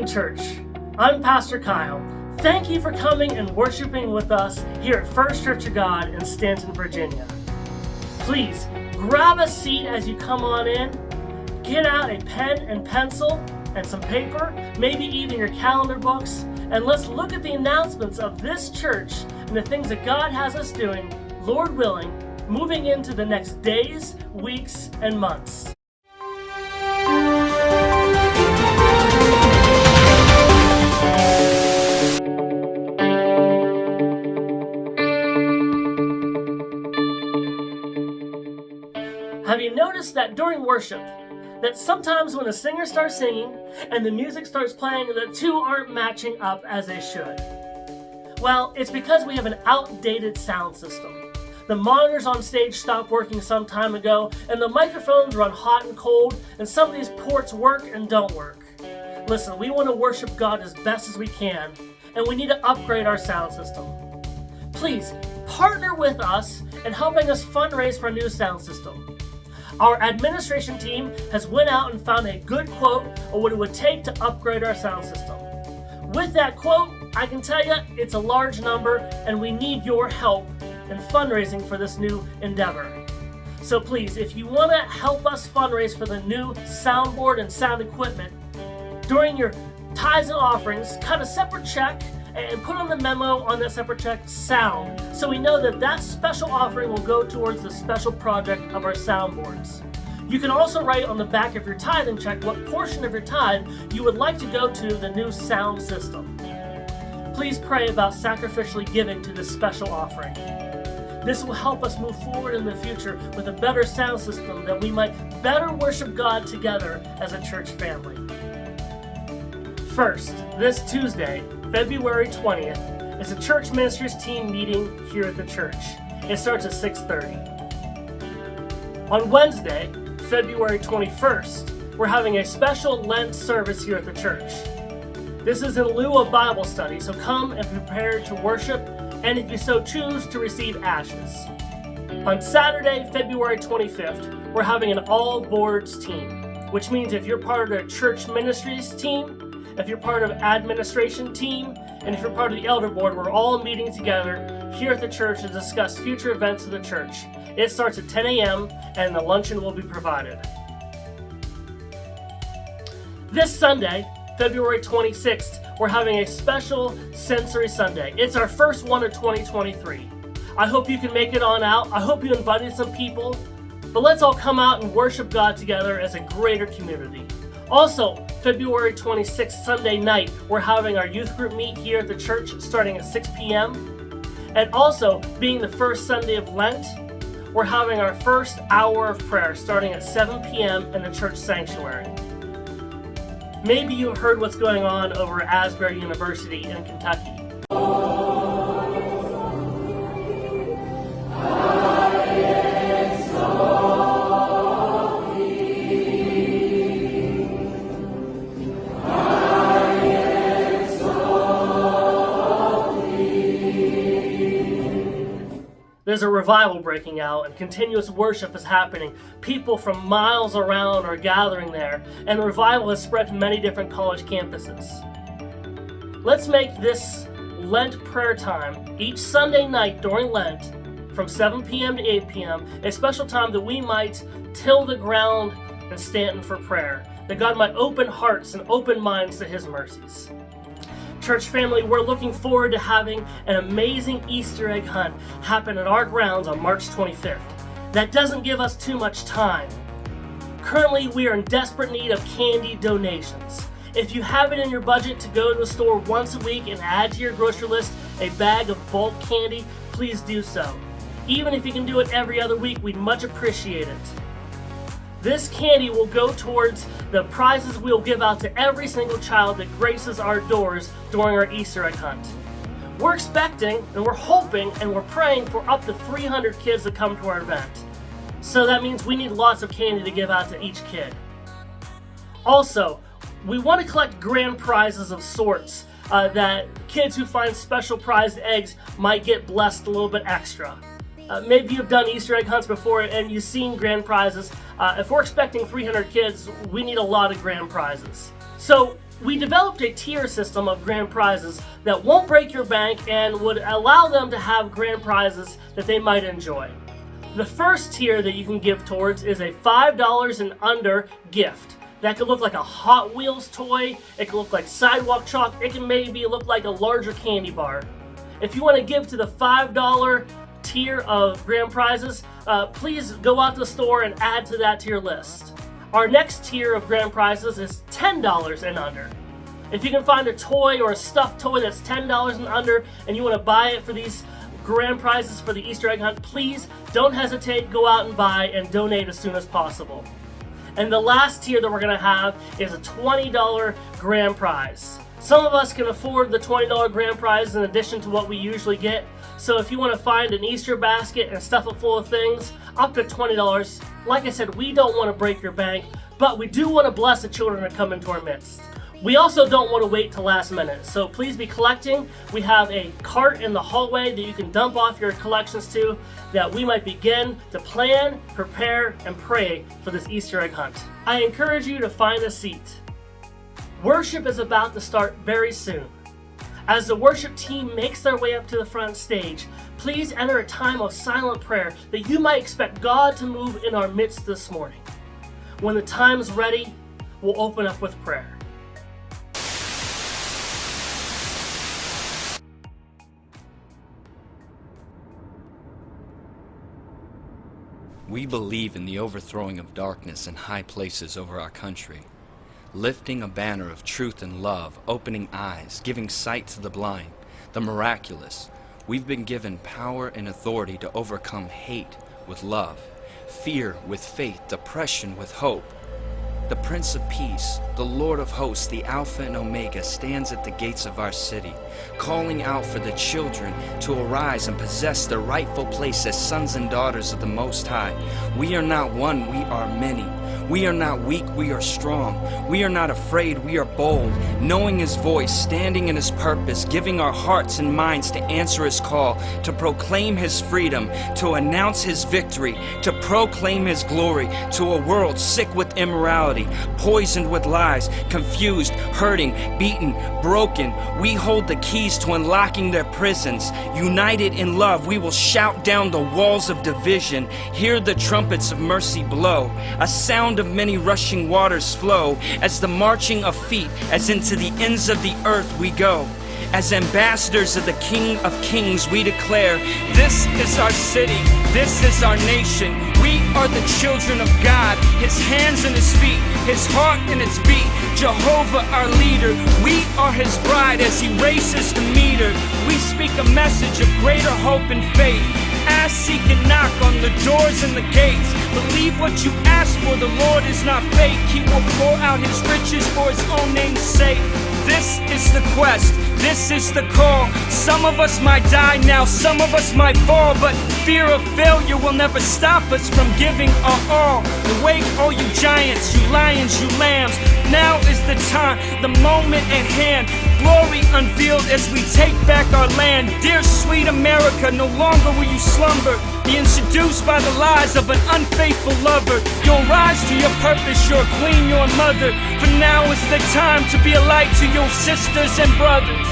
morning, church. I'm Pastor Kyle. Thank you for coming and worshiping with us here at First Church of God in Stanton, Virginia. Please grab a seat as you come on in. Get out a pen and pencil and some paper, maybe even your calendar books, and let's look at the announcements of this church and the things that God has us doing, Lord willing, moving into the next days, weeks, and months. Have you noticed that during worship, that sometimes when the singer starts singing and the music starts playing, the two aren't matching up as they should? Well, it's because we have an outdated sound system. The monitors on stage stopped working some time ago, and the microphones run hot and cold, and some of these ports work and don't work. Listen, we want to worship God as best as we can, and we need to upgrade our sound system. Please, partner with us in helping us fundraise for a new sound system. Our administration team has went out and found a good quote of what it would take to upgrade our sound system. With that quote, I can tell you it's a large number and we need your help in fundraising for this new endeavor. So please, if you want to help us fundraise for the new soundboard and sound equipment, during your tithes and offerings, cut a separate check and put on the memo on that separate check, sound, so we know that that special offering will go towards the special project of our soundboards. You can also write on the back of your tithing check what portion of your tithe you would like to go to the new sound system. Please pray about sacrificially giving to this special offering. This will help us move forward in the future with a better sound system that we might better worship God together as a church family. First, this Tuesday, February 20th, is a church ministries team meeting here at the church. It starts at 6:30. On Wednesday, February 21st, we're having a special Lent service here at the church. This is in lieu of Bible study, so come and prepare to worship, and if you so choose, to receive ashes. On Saturday, February 25th, we're having an all boards team, which means if you're part of the church ministries team, if you're part of administration team, and if you're part of the elder board, we're all meeting together here at the church to discuss future events of the church. It starts at 10 a.m. and the luncheon will be provided. This Sunday, February 26th, we're having a special Sensory Sunday. It's our first one of 2023. I hope you can make it on out. I hope you invited some people. But let's all come out and worship God together as a greater community. Also, February 26th, Sunday night, we're having our youth group meet here at the church starting at 6 p.m. And also, being the first Sunday of Lent, we're having our first hour of prayer starting at 7 p.m. in the church sanctuary. Maybe you've heard what's going on over at Asbury University in Kentucky. There's a revival breaking out and continuous worship is happening. People from miles around are gathering there, and the revival has spread to many different college campuses. Let's make this Lent prayer time each Sunday night during Lent from 7 p.m. to 8 p.m. a special time that we might till the ground in Stanton for prayer, that God might open hearts and open minds to His mercies. Church family, we're looking forward to having an amazing Easter egg hunt happen at our grounds on March 25th. That doesn't give us too much time. Currently, we are in desperate need of candy donations. If you have it in your budget to go to the store once a week and add to your grocery list a bag of bulk candy, please do so. Even if you can do it every other week, we'd much appreciate it. This candy will go towards the prizes we'll give out to every single child that graces our doors during our Easter egg hunt. We're expecting, and we're hoping, and we're praying for up to 300 kids to come to our event. So that means we need lots of candy to give out to each kid. Also, we want to collect grand prizes of sorts that kids who find special prized eggs might get blessed a little bit extra. Maybe you've done Easter egg hunts before and you've seen grand prizes. If we're expecting 300 kids, we need a lot of grand prizes. So We developed a tier system of grand prizes that won't break your bank and would allow them to have grand prizes that they might enjoy. The first tier that you can give towards is a $5 and under gift. That could look like a Hot Wheels toy, it could look like sidewalk chalk, it can maybe look like a larger candy bar. If you want to give to the $5 tier of grand prizes, please go out to the store and add to that to your list. Our next tier of grand prizes is $10 and under. If you can find a toy or a stuffed toy that's $10 and under and you want to buy it for these grand prizes for the Easter egg hunt, please don't hesitate, go out and buy and donate as soon as possible. And the last tier that we're going to have is a $20 grand prize. Some of us can afford the $20 grand prize in addition to what we usually get. So if you want to find an Easter basket and stuff it full of things, up to $20. Like I said, we don't want to break your bank, but we do want to bless the children that come into our midst. We also don't want to wait till last minute, so please be collecting. We have a cart in the hallway that you can dump off your collections to, that we might begin to plan, prepare, and pray for this Easter egg hunt. I encourage you to find a seat. Worship is about to start very soon. As the worship team makes their way up to the front stage, please enter a time of silent prayer that you might expect God to move in our midst this morning. When the time's ready, we'll open up with prayer. We believe in the overthrowing of darkness in high places over our country, lifting a banner of truth and love, opening eyes, giving sight to the blind, the miraculous. We've been given power and authority to overcome hate with love, fear with faith, depression with hope. The Prince of Peace, the Lord of Hosts, the Alpha and Omega, stands at the gates of our city, calling out for the children to arise and possess their rightful place as sons and daughters of the Most High. We are not one, we are many. We are not weak, we are strong. We are not afraid, we are bold, knowing His voice, standing in His purpose, giving our hearts and minds to answer His call, to proclaim His freedom, to announce His victory, to proclaim His glory to a world sick with immorality, poisoned with lies, confused, hurting, beaten, broken. We hold the keys to unlocking their prisons. United in love, we will shout down the walls of division, hear the trumpets of mercy blow, a sound of many rushing waters flow, as the marching of feet, as into the ends of the earth we go. As ambassadors of the King of Kings, we declare, this is our city, this is our nation. We are the children of God, His hands and His feet, His heart and its beat. Jehovah our leader, we are His bride as He races to meet her. We speak a message of greater hope and faith. Ask, seek, and knock on the doors and the gates. Believe what you ask for, the Lord is not fake. He will pour out His riches for His own name's sake. This is the quest, this is the call. Some of us might die now, some of us might fall, but fear of failure will never stop us from giving our all. Awake, all you giants, you lions, you lambs. Now is the time, the moment at hand. Glory unveiled as we take back our land. Dear sweet America, no longer will you slumber, be seduced by the lies of an unfaithful lover. You'll rise to your purpose, you're a queen, you're a mother. For now is the time to be a light to your sisters and brothers.